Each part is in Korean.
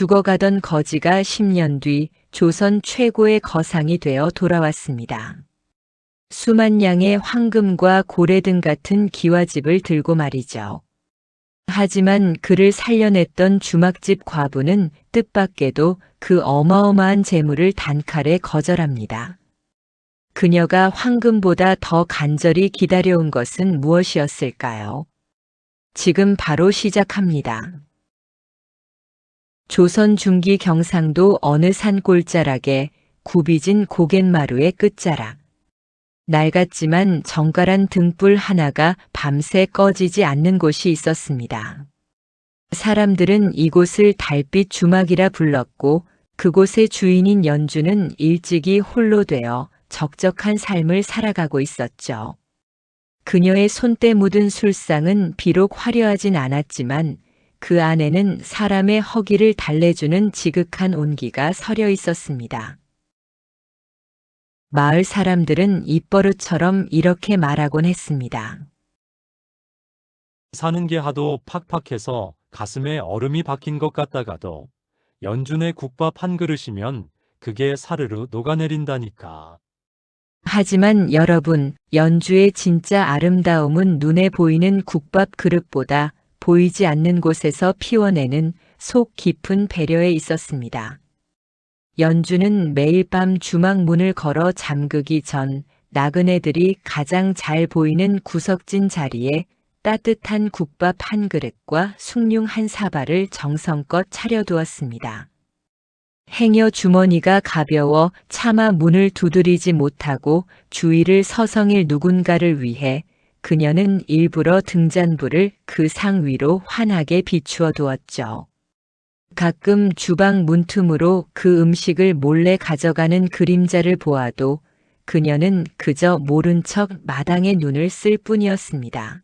죽어가던 거지가 10년 뒤 조선 최고의 거상이 되어 돌아왔습니다. 수만 양의 황금과 고래 등 같은 기와집을 들고 말이죠. 하지만 그를 살려냈던 주막집 과부는 뜻밖에도 그 어마어마한 재물을 단칼에 거절합니다. 그녀가 황금보다 더 간절히 기다려온 것은 무엇이었을까요? 지금 바로 시작합니다. 조선 중기 경상도 어느 산골자락에 굽이진 고갯마루의 끝자락. 낡았지만 정갈한 등불 하나가 밤새 꺼지지 않는 곳이 있었습니다. 사람들은 이곳을 달빛 주막이라 불렀고 그곳의 주인인 연주는 일찍이 홀로 되어 적적한 삶을 살아가고 있었죠. 그녀의 손때 묻은 술상은 비록 화려하진 않았지만 그 안에는 사람의 허기를 달래주는 지극한 온기가 서려 있었습니다. 마을 사람들은 입버릇처럼 이렇게 말하곤 했습니다. 사는 게 하도 팍팍해서 가슴에 얼음이 박힌 것 같다가도 연준의 국밥 한 그릇이면 그게 사르르 녹아내린다니까. 하지만 여러분, 연주의 진짜 아름다움은 눈에 보이는 국밥 그릇보다 보이지 않는 곳에서 피워내는 속 깊은 배려에 있었습니다. 연주는 매일 밤 주막 문을 걸어 잠그기 전 나그네들이 가장 잘 보이는 구석진 자리에 따뜻한 국밥 한 그릇과 숭늉 한 사발을 정성껏 차려두었습니다. 행여 주머니가 가벼워 차마 문을 두드리지 못하고 주위를 서성일 누군가를 위해 그녀는 일부러 등잔불을 그 상 위로 환하게 비추어 두었죠. 가끔 주방 문틈으로 그 음식을 몰래 가져가는 그림자를 보아도 그녀는 그저 모른 척 마당에 눈을 쓸 뿐이었습니다.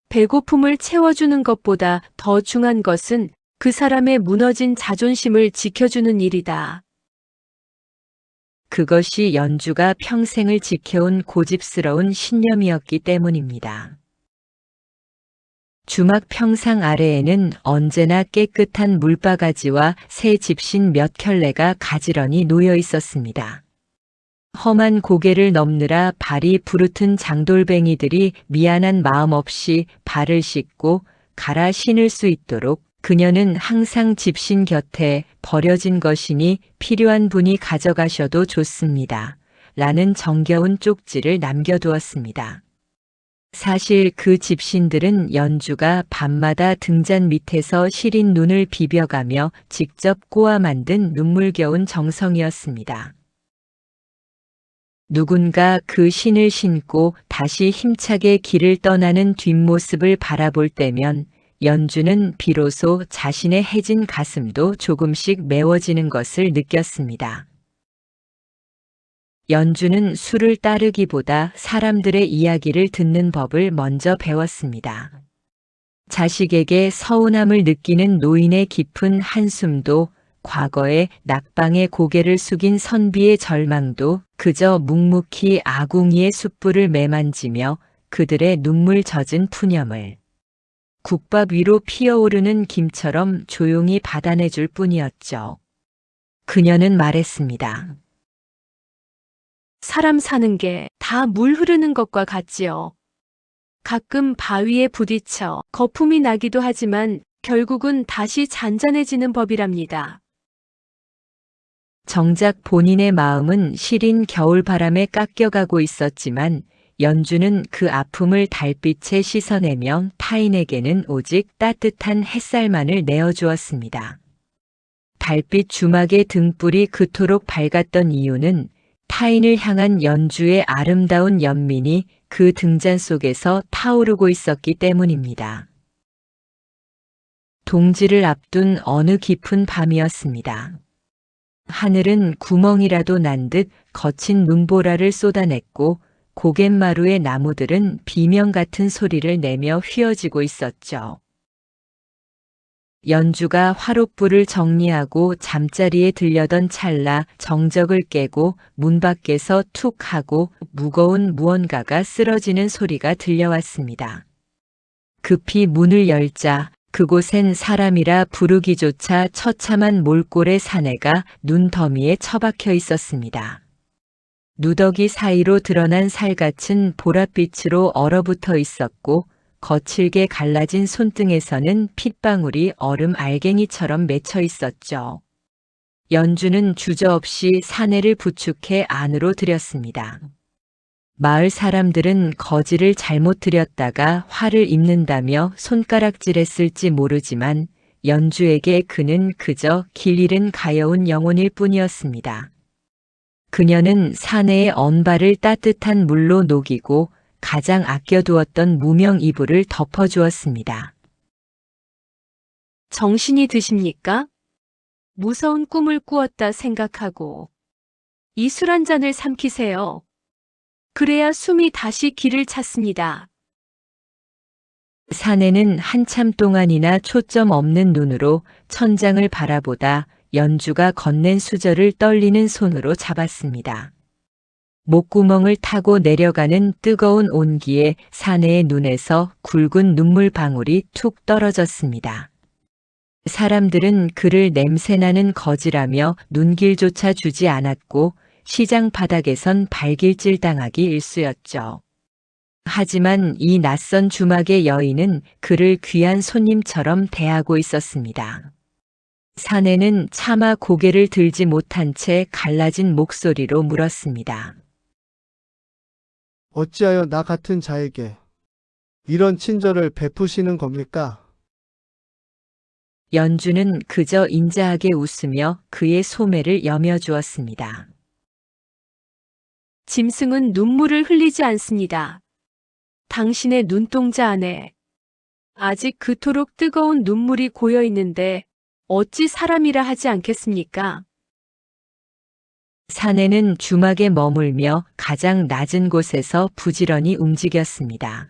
배고픔을 채워주는 것보다 더 중요한 것은 그 사람의 무너진 자존심을 지켜주는 일이다. 그것이 연주가 평생을 지켜온 고집스러운 신념이었기 때문입니다. 주막 평상 아래에는 언제나 깨끗한 물바가지와 새 집신 몇 켤레가 가지런히 놓여 있었습니다. 험한 고개를 넘느라 발이 부르튼 장돌뱅이들이 미안한 마음 없이 발을 씻고 갈아 신을 수 있도록 그녀는 항상 집신 곁에 버려진 것이니 필요한 분이 가져가셔도 좋습니다. 라는 정겨운 쪽지를 남겨두었습니다. 사실 그 집신들은 연주가 밤마다 등잔 밑에서 시린 눈을 비벼가며 직접 꼬아 만든 눈물겨운 정성이었습니다. 누군가 그 신을 신고 다시 힘차게 길을 떠나는 뒷모습을 바라볼 때면 연주는 비로소 자신의 해진 가슴도 조금씩 메워지는 것을 느꼈습니다. 연주는 수를 따르기보다 사람들의 이야기를 듣는 법을 먼저 배웠습니다. 자식에게 서운함을 느끼는 노인의 깊은 한숨도 과거에 낙방에 고개를 숙인 선비의 절망도 그저 묵묵히 아궁이의 숯불을 매만지며 그들의 눈물 젖은 푸념을 국밥 위로 피어오르는 김처럼 조용히 받아내줄 뿐이었죠. 그녀는 말했습니다. 사람 사는 게 다 물 흐르는 것과 같지요. 가끔 바위에 부딪혀 거품이 나기도 하지만 결국은 다시 잔잔해지는 법이랍니다. 정작 본인의 마음은 시린 겨울바람에 깎여가고 있었지만 연주는 그 아픔을 달빛에 씻어내며 타인에게는 오직 따뜻한 햇살만을 내어주었습니다. 달빛 주막의 등불이 그토록 밝았던 이유는 타인을 향한 연주의 아름다운 연민이 그 등잔 속에서 타오르고 있었기 때문입니다. 동지를 앞둔 어느 깊은 밤이었습니다. 하늘은 구멍이라도 난 듯 거친 눈보라를 쏟아냈고 고갯마루의 나무들은 비명 같은 소리를 내며 휘어지고 있었죠. 연주가 화롯불을 정리하고 잠자리에 들려던 찰나 정적을 깨고 문 밖에서 툭 하고 무거운 무언가가 쓰러지는 소리가 들려왔습니다. 급히 문을 열자 그곳엔 사람이라 부르기조차 처참한 몰골의 사내가 눈더미에 처박혀 있었습니다. 누더기 사이로 드러난 살같은 보랏빛으로 얼어붙어 있었고 거칠게 갈라진 손등에서는 핏방울이 얼음 알갱이처럼 맺혀 있었죠. 연주는 주저없이 사내를 부축해 안으로 들였습니다. 마을 사람들은 거지를 잘못 들였다가 화를 입는다며 손가락질했을지 모르지만 연주에게 그는 그저 길 잃은 가여운 영혼일 뿐이었습니다. 그녀는 사내의 언발을 따뜻한 물로 녹이고 가장 아껴두었던 무명 이불을 덮어주었습니다. 정신이 드십니까? 무서운 꿈을 꾸었다 생각하고 이 술 한 잔을 삼키세요. 그래야 숨이 다시 길을 찾습니다. 사내는 한참 동안이나 초점 없는 눈으로 천장을 바라보다 연주가 건넨 수저를 떨리는 손으로 잡았습니다. 목구멍을 타고 내려가는 뜨거운 온기에 사내의 눈에서 굵은 눈물 방울이 툭 떨어졌습니다. 사람들은 그를 냄새나는 거지라며 눈길조차 주지 않았고 시장 바닥에선 발길질 당하기 일쑤였죠. 하지만 이 낯선 주막의 여인은 그를 귀한 손님처럼 대하고 있었습니다. 사내는 차마 고개를 들지 못한 채 갈라진 목소리로 물었습니다. 어찌하여 나 같은 자에게 이런 친절을 베푸시는 겁니까? 연주는 그저 인자하게 웃으며 그의 소매를 여며주었습니다. 짐승은 눈물을 흘리지 않습니다. 당신의 눈동자 안에 아직 그토록 뜨거운 눈물이 고여 있는데 어찌 사람이라 하지 않겠습니까? 사내는 주막에 머물며 가장 낮은 곳에서 부지런히 움직였습니다.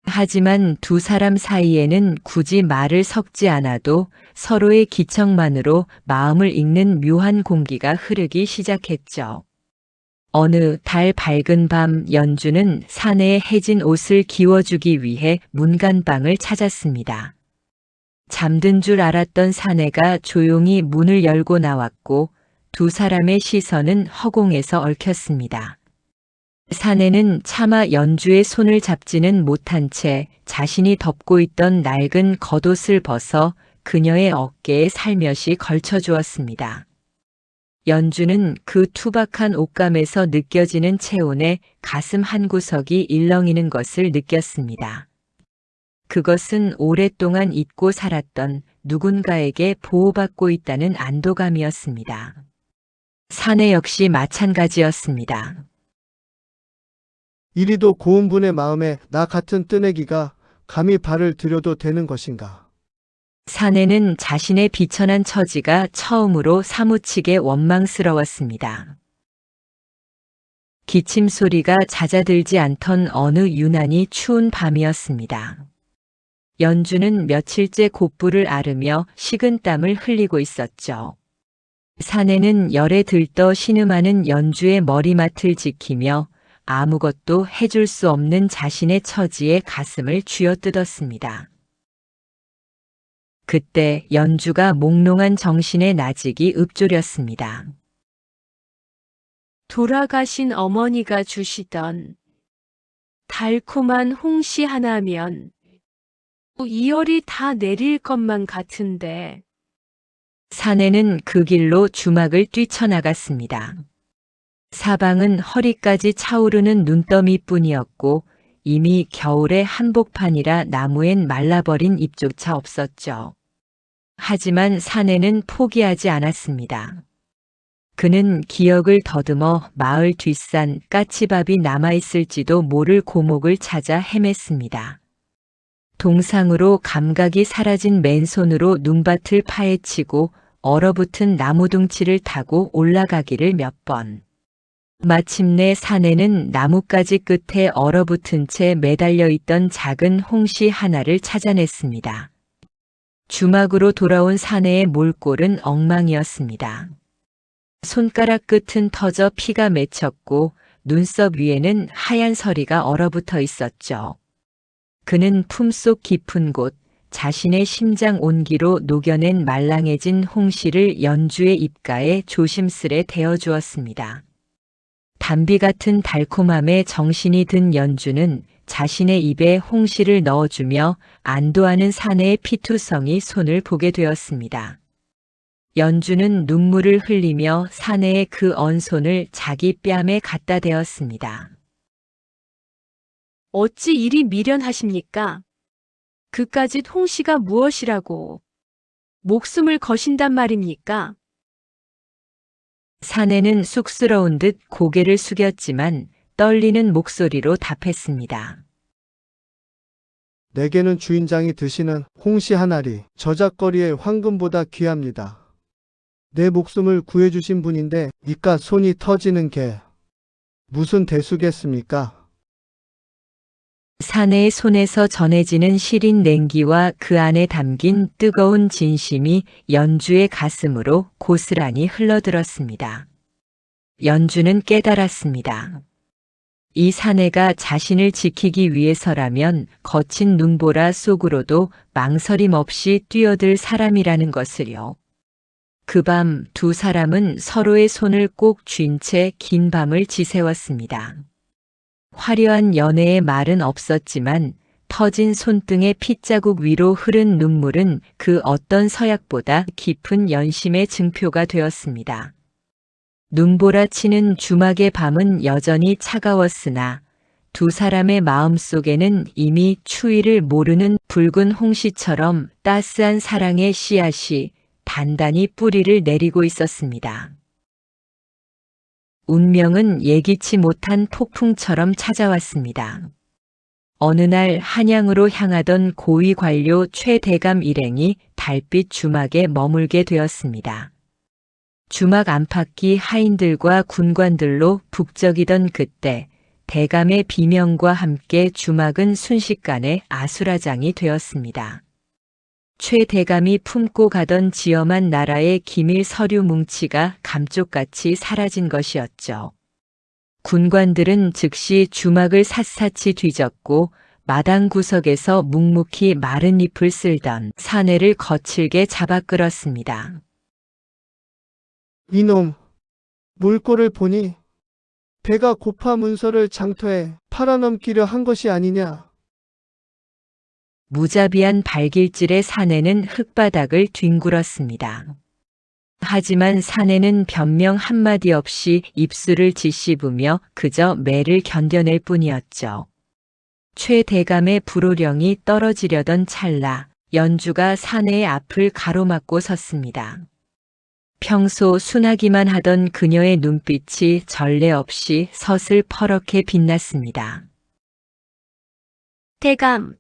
하지만 두 사람 사이에는 굳이 말을 섞지 않아도 서로의 기척만으로 마음을 읽는 묘한 공기가 흐르기 시작했죠. 어느 달 밝은 밤 연주는 사내에 해진 옷을 기워주기 위해 문간방을 찾았습니다. 잠든 줄 알았던 사내가 조용히 문을 열고 나왔고 두 사람의 시선은 허공에서 얽혔습니다. 사내는 차마 연주의 손을 잡지는 못한 채 자신이 덮고 있던 낡은 겉옷을 벗어 그녀의 어깨에 살며시 걸쳐주었습니다. 연주는 그 투박한 옷감에서 느껴지는 체온에 가슴 한구석이 일렁이는 것을 느꼈습니다. 그것은 오랫동안 잊고 살았던 누군가에게 보호받고 있다는 안도감이었습니다. 사내 역시 마찬가지였습니다. 이리도 고운 분의 마음에 나 같은 뜨내기가 감히 발을 들여도 되는 것인가? 사내는 자신의 비천한 처지가 처음으로 사무치게 원망스러웠습니다. 기침 소리가 잦아들지 않던 어느 유난히 추운 밤이었습니다. 연주는 며칠째 곧불을 앓으며 식은땀을 흘리고 있었죠. 사내는 열에 들떠 신음하는 연주의 머리맡을 지키며 아무것도 해줄 수 없는 자신의 처지에 가슴을 쥐어뜯었습니다. 그때 연주가 몽롱한 정신의 나직이 읊조렸습니다. 돌아가신 어머니가 주시던 달콤한 홍시 하나면 이열이 다 내릴 것만 같은데. 사내는 그 길로 주막을 뛰쳐나갔습니다. 사방은 허리까지 차오르는 눈더미뿐이었고 이미 겨울의 한복판이라 나무엔 말라버린 잎조차 없었죠. 하지만 사내는 포기하지 않았습니다. 그는 기억을 더듬어 마을 뒷산 까치밥이 남아있을지도 모를 고목을 찾아 헤맸습니다. 동상으로 감각이 사라진 맨손으로 눈밭을 파헤치고 얼어붙은 나무둥치를 타고 올라가기를 몇 번. 마침내 사내는 나뭇가지 끝에 얼어붙은 채 매달려 있던 작은 홍시 하나를 찾아냈습니다. 주막으로 돌아온 사내의 몰골은 엉망이었습니다. 손가락 끝은 터져 피가 맺혔고 눈썹 위에는 하얀 서리가 얼어붙어 있었죠. 그는 품속 깊은 곳, 자신의 심장 온기로 녹여낸 말랑해진 홍시를 연주의 입가에 조심스레 대어 주었습니다. 담비 같은 달콤함에 정신이 든 연주는 자신의 입에 홍시를 넣어주며 안도하는 사내의 피투성이 손을 보게 되었습니다. 연주는 눈물을 흘리며 사내의 그 언손을 자기 뺨에 갖다 대었습니다. 어찌 이리 미련하십니까? 그까짓 홍씨가 무엇이라고 목숨을 거신단 말입니까? 사내는 쑥스러운 듯 고개를 숙였지만 떨리는 목소리로 답했습니다. 내게는 주인장이 드시는 홍시 한 알이 저작거리의 황금보다 귀합니다. 내 목숨을 구해주신 분인데 이깟 손이 터지는 게 무슨 대수겠습니까? 사내의 손에서 전해지는 시린 냉기와 그 안에 담긴 뜨거운 진심이 연주의 가슴으로 고스란히 흘러들었습니다. 연주는 깨달았습니다. 이 사내가 자신을 지키기 위해서라면 거친 눈보라 속으로도 망설임 없이 뛰어들 사람이라는 것을요. 그 밤 두 사람은 서로의 손을 꼭 쥔 채 긴 밤을 지새웠습니다. 화려한 연애의 말은 없었지만 터진 손등의 핏자국 위로 흐른 눈물은 그 어떤 서약보다 깊은 연심의 증표가 되었습니다. 눈보라 치는 주막의 밤은 여전히 차가웠으나 두 사람의 마음속에는 이미 추위를 모르는 붉은 홍시처럼 따스한 사랑의 씨앗이 단단히 뿌리를 내리고 있었습니다. 운명은 예기치 못한 폭풍처럼 찾아왔습니다. 어느 날 한양으로 향하던 고위 관료 최대감 일행이 달빛 주막에 머물게 되었습니다. 주막 안팎이 하인들과 군관들로 북적이던 그때 대감의 비명과 함께 주막은 순식간에 아수라장이 되었습니다. 최 대감이 품고 가던 지엄한 나라의 기밀 서류 뭉치가 감쪽같이 사라진 것이었죠. 군관들은 즉시 주막을 샅샅이 뒤졌고 마당 구석에서 묵묵히 마른 잎을 쓸던 사내를 거칠게 잡아 끌었습니다. 이놈, 물꼬를 보니 배가 고파 문서를 장터에 팔아넘기려 한 것이 아니냐. 무자비한 발길질의 사내는 흙바닥을 뒹굴었습니다. 하지만 사내는 변명 한마디 없이 입술을 짓씹으며 그저 매를 견뎌낼 뿐이었죠. 최 대감의 불호령이 떨어지려던 찰나 연주가 사내의 앞을 가로막고 섰습니다. 평소 순하기만 하던 그녀의 눈빛이 전례 없이 서슬퍼렇게 빛났습니다. 대감,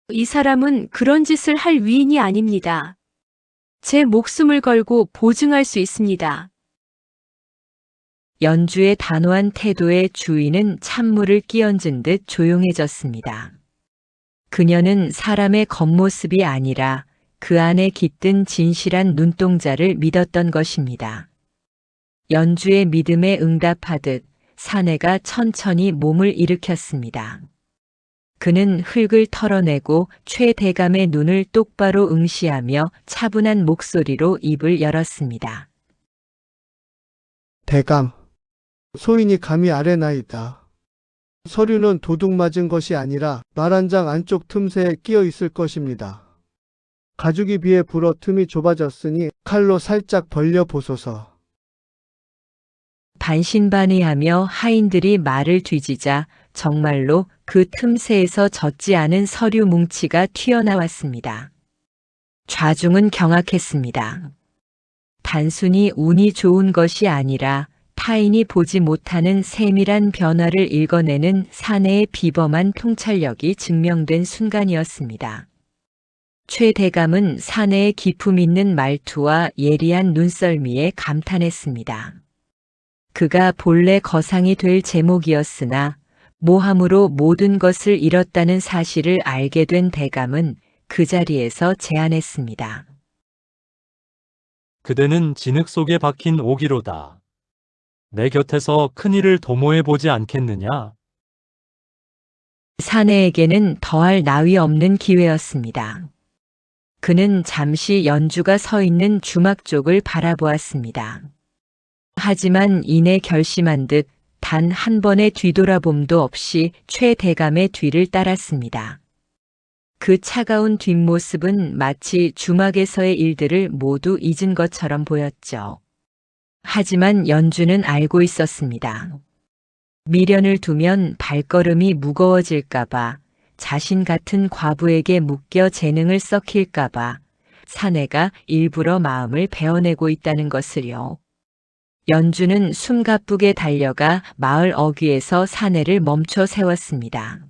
이 사람은 그런 짓을 할 위인이 아닙니다. 제 목숨을 걸고 보증할 수 있습니다. 연주의 단호한 태도에 주인은 찬물을 끼얹은 듯 조용해졌습니다. 그녀는 사람의 겉모습이 아니라 그 안에 깃든 진실한 눈동자를 믿었던 것입니다. 연주의 믿음에 응답하듯 사내가 천천히 몸을 일으켰습니다. 그는 흙을 털어내고 최 대감의 눈을 똑바로 응시하며 차분한 목소리로 입을 열었습니다. 대감, 소인이 감히 아뢰나이다. 서류는 도둑 맞은 것이 아니라 말 한 장 안쪽 틈새에 끼어 있을 것입니다. 가죽이 비에 불어 틈이 좁아졌으니 칼로 살짝 벌려 보소서. 반신반의하며 하인들이 말을 뒤지자 정말로 그 틈새에서 젖지 않은 서류 뭉치가 튀어나왔습니다. 좌중은 경악했습니다. 단순히 운이 좋은 것이 아니라 타인이 보지 못하는 세밀한 변화를 읽어내는 사내의 비범한 통찰력이 증명된 순간이었습니다. 최 대감은 사내의 기품 있는 말투와 예리한 눈썰미에 감탄했습니다. 그가 본래 거상이 될 제목이었으나 모함으로 모든 것을 잃었다는 사실을 알게 된 대감은 그 자리에서 제안했습니다. 그대는 진흙 속에 박힌 오기로다. 내 곁에서 큰일을 도모해 보지 않겠느냐? 사내에게는 더할 나위 없는 기회였습니다. 그는 잠시 연주가 서 있는 주막 쪽을 바라보았습니다. 하지만 이내 결심한 듯 단 한 번의 뒤돌아봄도 없이 최 대감의 뒤를 따랐습니다. 그 차가운 뒷모습은 마치 주막에서의 일들을 모두 잊은 것처럼 보였죠. 하지만 연주는 알고 있었습니다. 미련을 두면 발걸음이 무거워질까봐, 자신 같은 과부에게 묶여 재능을 썩힐까봐 사내가 일부러 마음을 베어내고 있다는 것을요. 연주는 숨가쁘게 달려가 마을 어귀에서 사내를 멈춰 세웠습니다.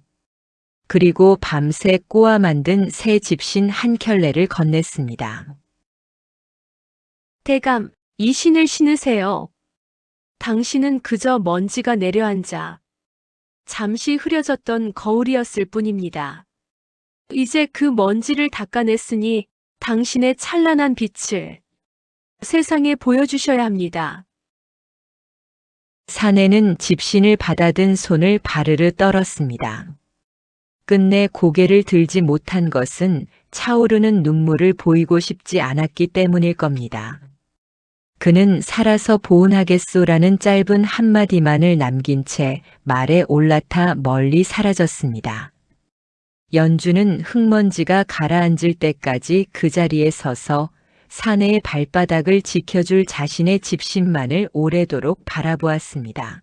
그리고 밤새 꼬아 만든 새 집신 한 켤레를 건넸습니다. 대감, 이 신을 신으세요. 당신은 그저 먼지가 내려앉아 잠시 흐려졌던 거울이었을 뿐입니다. 이제 그 먼지를 닦아냈으니 당신의 찬란한 빛을 세상에 보여주셔야 합니다. 사내는 집신을 받아든 손을 바르르 떨었습니다. 끝내 고개를 들지 못한 것은 차오르는 눈물을 보이고 싶지 않았기 때문일 겁니다. 그는 살아서 보은하겠소라는 짧은 한마디만을 남긴 채 말에 올라타 멀리 사라졌습니다. 연주는 흙먼지가 가라앉을 때까지 그 자리에 서서 사내의 발바닥을 지켜줄 자신의 집신만을 오래도록 바라보았습니다.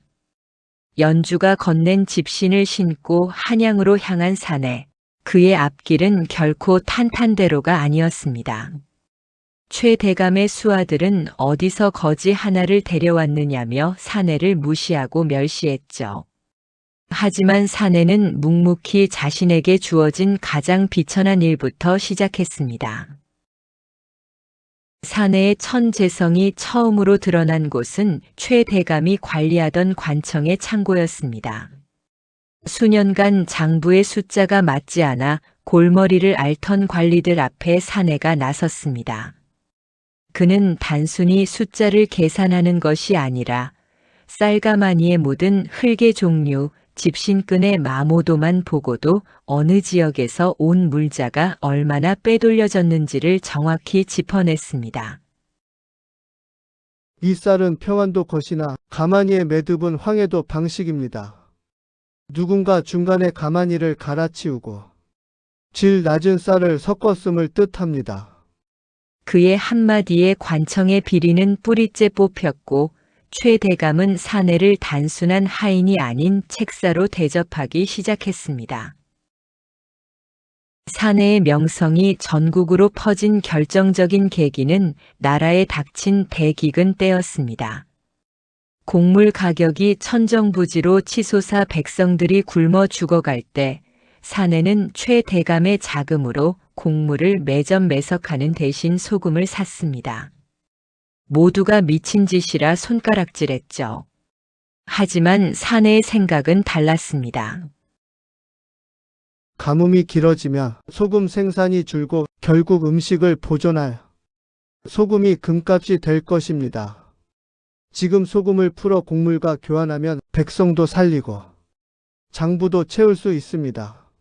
연주가 건넨 집신을 신고 한양으로 향한 사내, 그의 앞길은 결코 탄탄대로가 아니었습니다. 최 대감의 수하들은 어디서 거지 하나를 데려왔느냐며 사내를 무시하고 멸시했죠. 하지만 사내는 묵묵히 자신에게 주어진 가장 비천한 일부터 시작했습니다. 사내의 천재성이 처음으로 드러난 곳은 최 대감이 관리하던 관청의 창고였습니다. 수년간 장부의 숫자가 맞지 않아 골머리를 앓던 관리들 앞에 사내가 나섰습니다. 그는 단순히 숫자를 계산하는 것이 아니라 쌀가마니에 묻은 흙의 종류, 집신끈의 마모도만 보고도 어느 지역에서 온 물자가 얼마나 빼돌려졌는지를 정확히 짚어냈습니다. 이 쌀은 평안도 것이나 가마니의 매듭은 황해도 방식입니다. 누군가 중간에 가마니를 갈아치우고 질 낮은 쌀을 섞었음을 뜻합니다. 그의 한마디에 관청의 비리는 뿌리째 뽑혔고 최 대감은 사내를 단순한 하인이 아닌 책사로 대접하기 시작했습니다. 사내의 명성이 전국으로 퍼진 결정적인 계기는 나라에 닥친 대기근 때였습니다. 곡물 가격이 천정부지로 치솟아 백성들이 굶어 죽어갈 때 사내는 최 대감의 자금으로 곡물을 매점매석하는 대신 소금을 샀습니다. 모두가 미친 짓이라 손가락질했죠. 하지만 사내의 생각은 달랐습니다. 가뭄이 길어지면 소금 생산이 줄고 결국 음식을 보존할 소금이 금값이 될 것입니다. 지금 소금을 풀어 곡물과 교환하면 백성도 살리고 장부도 채울 수 있습니다.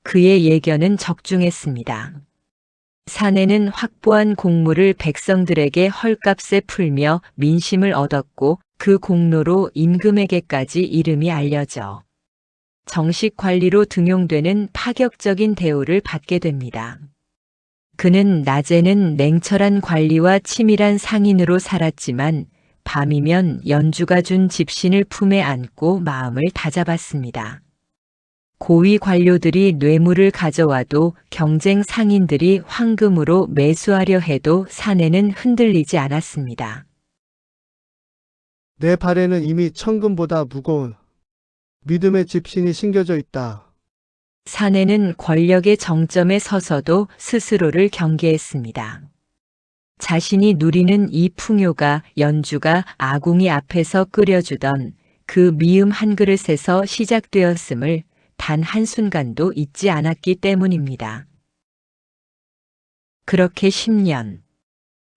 그의 예견은 적중했습니다. 사내는 확보한 곡물을 백성들에게 헐값에 풀며 민심을 얻었고 그 공로로 임금에게까지 이름이 알려져 정식 관리로 등용되는 파격적인 대우를 받게 됩니다. 그는 낮에는 냉철한 관리와 치밀한 상인으로 살았지만 밤이면 연주가 준 집신을 품에 안고 마음을 다잡았습니다. 고위 관료들이 뇌물을 가져와도 경쟁 상인들이 황금으로 매수하려 해도 사내는 흔들리지 않았습니다. 내 발에는 이미 천금보다 무거운 믿음의 집신이 심겨져 있다. 사내는 권력의 정점에 서서도 스스로를 경계했습니다. 자신이 누리는 이 풍요가 연주가 아궁이 앞에서 끓여주던 그 미음 한 그릇에서 시작되었음을 단 한순간도 잊지 않았기 때문입니다. 그렇게 10년,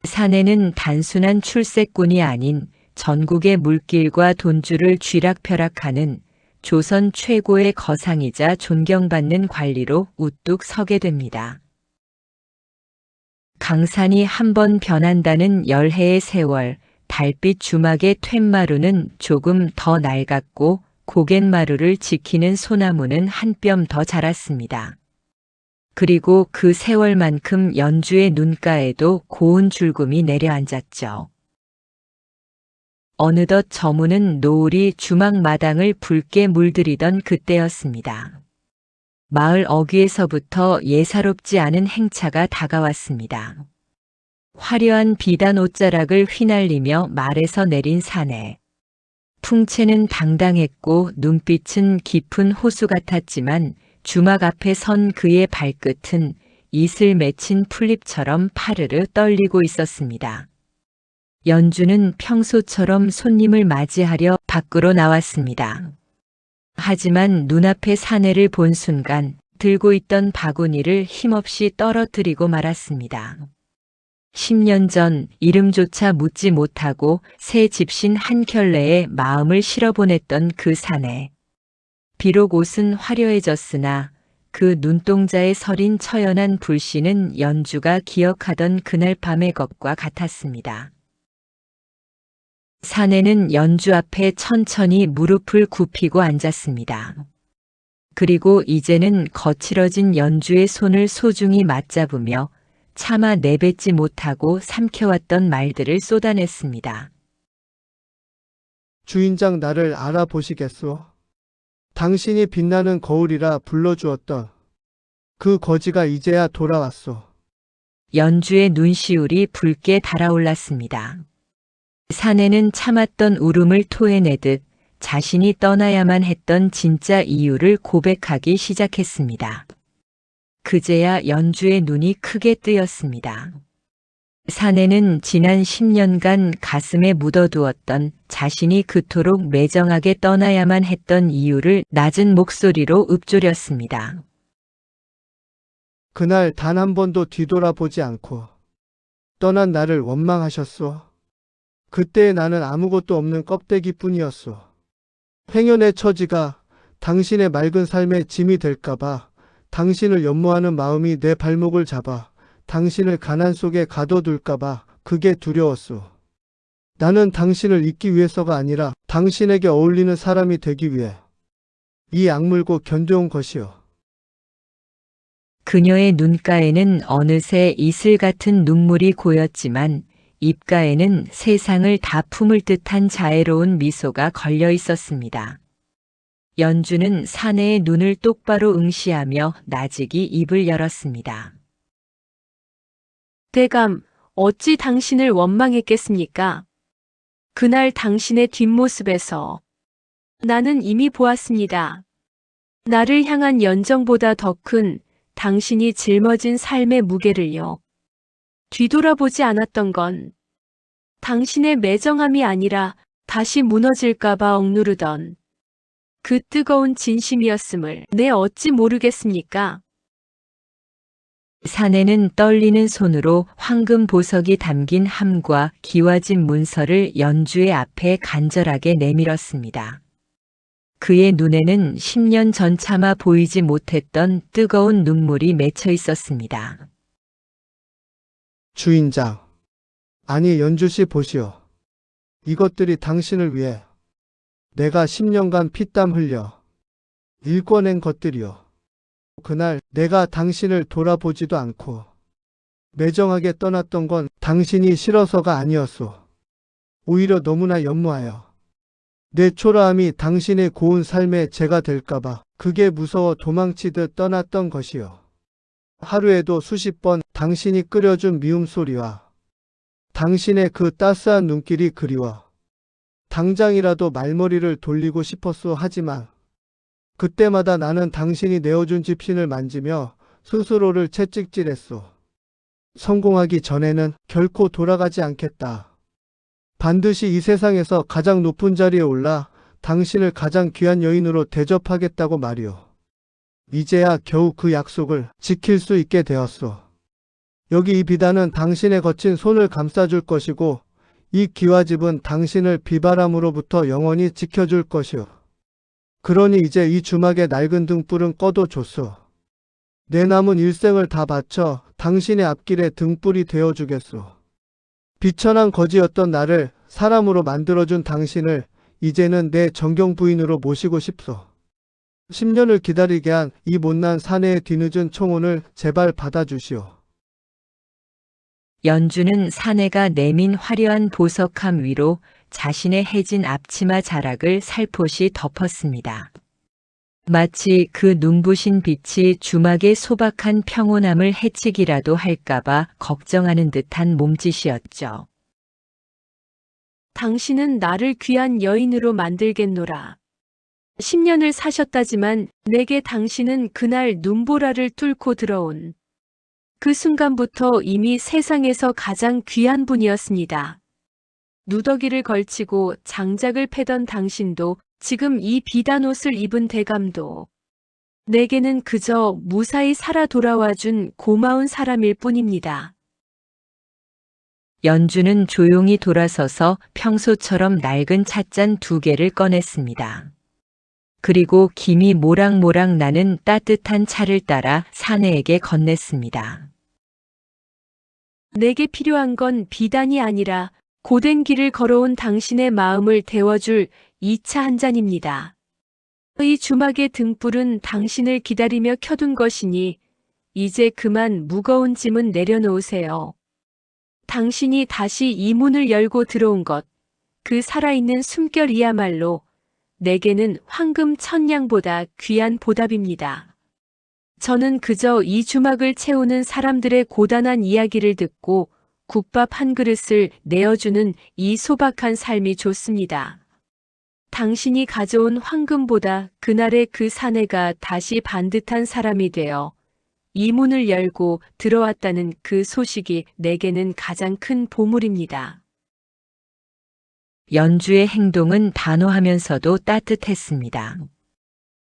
사내는 단순한 출세꾼이 아닌 전국의 물길과 돈줄을 쥐락펴락하는 조선 최고의 거상이자 존경받는 관리로 우뚝 서게 됩니다. 강산이 한 번 변한다는 열해의 세월, 달빛 주막의 툇마루는 조금 더 낡았고 고갯마루를 지키는 소나무는 한 뼘 더 자랐습니다. 그리고 그 세월만큼 연주의 눈가에도 고운 줄금이 내려앉았죠. 어느덧 저무는 노을이 주막 마당을 붉게 물들이던 그때였습니다. 마을 어귀에서부터 예사롭지 않은 행차가 다가왔습니다. 화려한 비단 옷자락을 휘날리며 말에서 내린 사내. 풍채는 당당했고 눈빛은 깊은 호수 같았지만 주막 앞에 선 그의 발끝은 이슬 맺힌 풀잎처럼 파르르 떨리고 있었습니다. 연주는 평소처럼 손님을 맞이하려 밖으로 나왔습니다. 하지만 눈앞에 사내를 본 순간 들고 있던 바구니를 힘없이 떨어뜨리고 말았습니다. 10년 전 이름조차 묻지 못하고 새 집신 한 켤레에 마음을 실어보냈던 그 사내. 비록 옷은 화려해졌으나 그 눈동자에 서린 처연한 불씨는 연주가 기억하던 그날 밤의 것과 같았습니다. 사내는 연주 앞에 천천히 무릎을 굽히고 앉았습니다. 그리고 이제는 거칠어진 연주의 손을 소중히 맞잡으며 차마 내뱉지 못하고 삼켜왔던 말들을 쏟아냈습니다. 주인장 나를 알아보시겠소? 당신이 빛나는 거울이라 불러주었던 그 거지가 이제야 돌아왔소. 연주의 눈시울이 붉게 달아올랐습니다. 사내는 참았던 울음을 토해내듯 자신이 떠나야만 했던 진짜 이유를 고백하기 시작했습니다. 그제야 연주의 눈이 크게 뜨였습니다. 사내는 지난 10년간 가슴에 묻어두었던 자신이 그토록 매정하게 떠나야만 했던 이유를 낮은 목소리로 읊조렸습니다. 그날 단 한 번도 뒤돌아보지 않고 떠난 나를 원망하셨소. 그때의 나는 아무것도 없는 껍데기뿐이었소. 행여의 처지가 당신의 맑은 삶의 짐이 될까봐 당신을 연모하는 마음이 내 발목을 잡아 당신을 가난 속에 가둬둘까봐 그게 두려웠소. 나는 당신을 잊기 위해서가 아니라 당신에게 어울리는 사람이 되기 위해 이 악물고 견뎌온 것이요. 그녀의 눈가에는 어느새 이슬 같은 눈물이 고였지만 입가에는 세상을 다 품을 듯한 자애로운 미소가 걸려 있었습니다. 연주는 사내의 눈을 똑바로 응시하며 나직이 입을 열었습니다. 대감, 어찌 당신을 원망했겠습니까? 그날 당신의 뒷모습에서 나는 이미 보았습니다. 나를 향한 연정보다 더 큰 당신이 짊어진 삶의 무게를요. 뒤돌아보지 않았던 건 당신의 매정함이 아니라 다시 무너질까봐 억누르던 그 뜨거운 진심이었음을 내 어찌 모르겠습니까? 사내는 떨리는 손으로 황금 보석이 담긴 함과 기와진 문서를 연주의 앞에 간절하게 내밀었습니다. 그의 눈에는 10년 전 차마 보이지 못했던 뜨거운 눈물이 맺혀 있었습니다. 주인장, 아니 연주씨 보시오. 이것들이 당신을 위해 내가 10년간 피땀 흘려 일궈낸 것들이요. 그날 내가 당신을 돌아보지도 않고 매정하게 떠났던 건 당신이 싫어서가 아니었소. 오히려 너무나 연모하여 내 초라함이 당신의 고운 삶의 재가 될까봐 그게 무서워 도망치듯 떠났던 것이요. 하루에도 수십 번 당신이 끓여준 미움 소리와 당신의 그 따스한 눈길이 그리워 당장이라도 말머리를 돌리고 싶었소. 하지만 그때마다 나는 당신이 내어준 집신을 만지며 스스로를 채찍질했소. 성공하기 전에는 결코 돌아가지 않겠다. 반드시 이 세상에서 가장 높은 자리에 올라 당신을 가장 귀한 여인으로 대접하겠다고 말이오. 이제야 겨우 그 약속을 지킬 수 있게 되었소. 여기 이 비단은 당신의 거친 손을 감싸줄 것이고 이 기와집은 당신을 비바람으로부터 영원히 지켜줄 것이오. 그러니 이제 이 주막의 낡은 등불은 꺼도 좋소. 내 남은 일생을 다 바쳐 당신의 앞길에 등불이 되어주겠소. 비천한 거지였던 나를 사람으로 만들어준 당신을 이제는 내 정경 부인으로 모시고 싶소. 10년을 기다리게 한 이 못난 사내의 뒤늦은 청혼을 제발 받아주시오. 연주는 사내가 내민 화려한 보석함 위로 자신의 해진 앞치마 자락을 살포시 덮었습니다. 마치 그 눈부신 빛이 주막의 소박한 평온함을 해치기라도 할까봐 걱정하는 듯한 몸짓이었죠. 당신은 나를 귀한 여인으로 만들겠노라. 10년을 사셨다지만 내게 당신은 그날 눈보라를 뚫고 들어온 그 순간부터 이미 세상에서 가장 귀한 분이었습니다. 누더기를 걸치고 장작을 패던 당신도 지금 이 비단 옷을 입은 대감도 내게는 그저 무사히 살아 돌아와준 고마운 사람일 뿐입니다. 연주는 조용히 돌아서서 평소처럼 낡은 찻잔 2개를 꺼냈습니다. 그리고 김이 모락모락 나는 따뜻한 차를 따라 사내에게 건넸습니다. 내게 필요한 건 비단이 아니라 고된 길을 걸어온 당신의 마음을 데워줄 이 차 한 잔입니다. 이 주막의 등불은 당신을 기다리며 켜둔 것이니 이제 그만 무거운 짐은 내려놓으세요. 당신이 다시 이 문을 열고 들어온 것, 그 살아있는 숨결이야말로 내게는 황금 천냥보다 귀한 보답입니다. 저는 그저 이 주막을 채우는 사람들의 고단한 이야기를 듣고 국밥 한 그릇을 내어주는 이 소박한 삶이 좋습니다. 당신이 가져온 황금보다 그날의 그 사내가 다시 반듯한 사람이 되어 이 문을 열고 들어왔다는 그 소식이 내게는 가장 큰 보물입니다. 연주의 행동은 단호하면서도 따뜻했습니다.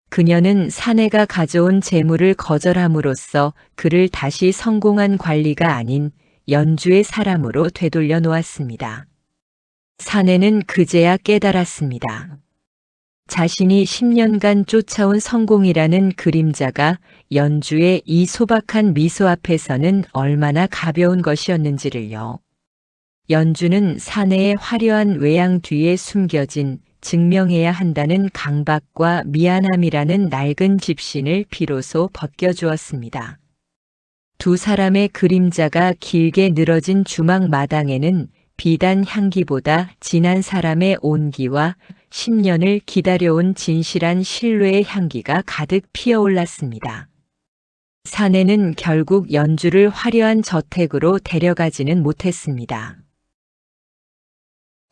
그녀는 사내가 가져온 재물을 거절함으로써 그를 다시 성공한 관리가 아닌 연주의 사람으로 되돌려 놓았습니다. 사내는 그제야 깨달았습니다. 자신이 10년간 쫓아온 성공이라는 그림자가 연주의 이 소박한 미소 앞에서는 얼마나 가벼운 것이었는지를요. 연주는 사내의 화려한 외양 뒤에 숨겨진 증명해야 한다는 강박과 미안함이라는 낡은 집신을 비로소 벗겨주었습니다. 두 사람의 그림자가 길게 늘어진 주막 마당에는 비단 향기보다 진한 사람의 온기와 10년을 기다려온 진실한 신뢰의 향기가 가득 피어올랐습니다. 사내는 결국 연주를 화려한 저택으로 데려가지는 못했습니다.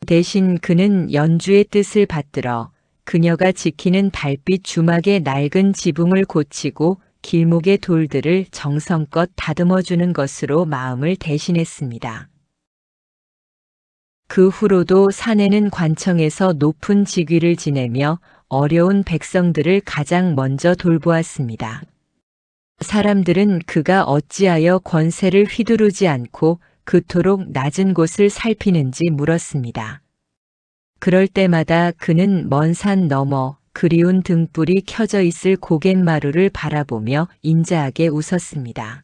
대신 그는 연주의 뜻을 받들어 그녀가 지키는 달빛 주막의 낡은 지붕을 고치고 길목의 돌들을 정성껏 다듬어주는 것으로 마음을 대신했습니다. 그 후로도 사내는 관청에서 높은 직위를 지내며 어려운 백성들을 가장 먼저 돌보았습니다. 사람들은 그가 어찌하여 권세를 휘두르지 않고 그토록 낮은 곳을 살피는지 물었습니다. 그럴 때마다 그는 먼 산 너머 그리운 등불이 켜져 있을 고갯마루를 바라보며 인자하게 웃었습니다.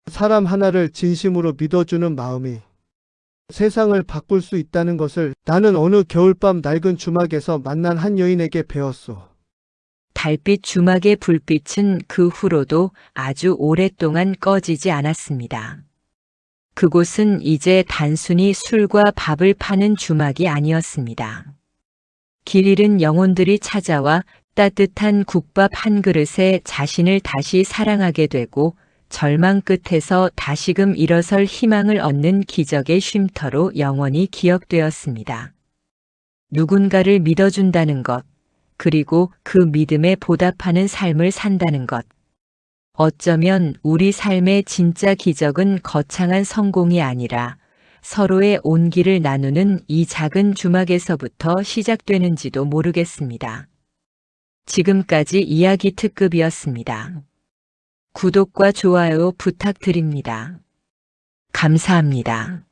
사람 하나를 진심으로 믿어주는 마음이 세상을 바꿀 수 있다는 것을 나는 어느 겨울밤 낡은 주막에서 만난 한 여인에게 배웠소. 달빛 주막의 불빛은 그 후로도 아주 오랫동안 꺼지지 않았습니다. 그곳은 이제 단순히 술과 밥을 파는 주막이 아니었습니다. 길 잃은 영혼들이 찾아와 따뜻한 국밥 한 그릇에 자신을 다시 사랑하게 되고 절망 끝에서 다시금 일어설 희망을 얻는 기적의 쉼터로 영원히 기억되었습니다. 누군가를 믿어준다는 것, 그리고 그 믿음에 보답하는 삶을 산다는 것. 어쩌면 우리 삶의 진짜 기적은 거창한 성공이 아니라 서로의 온기를 나누는 이 작은 주막에서부터 시작되는지도 모르겠습니다. 지금까지 이야기 특급이었습니다. 구독과 좋아요 부탁드립니다. 감사합니다.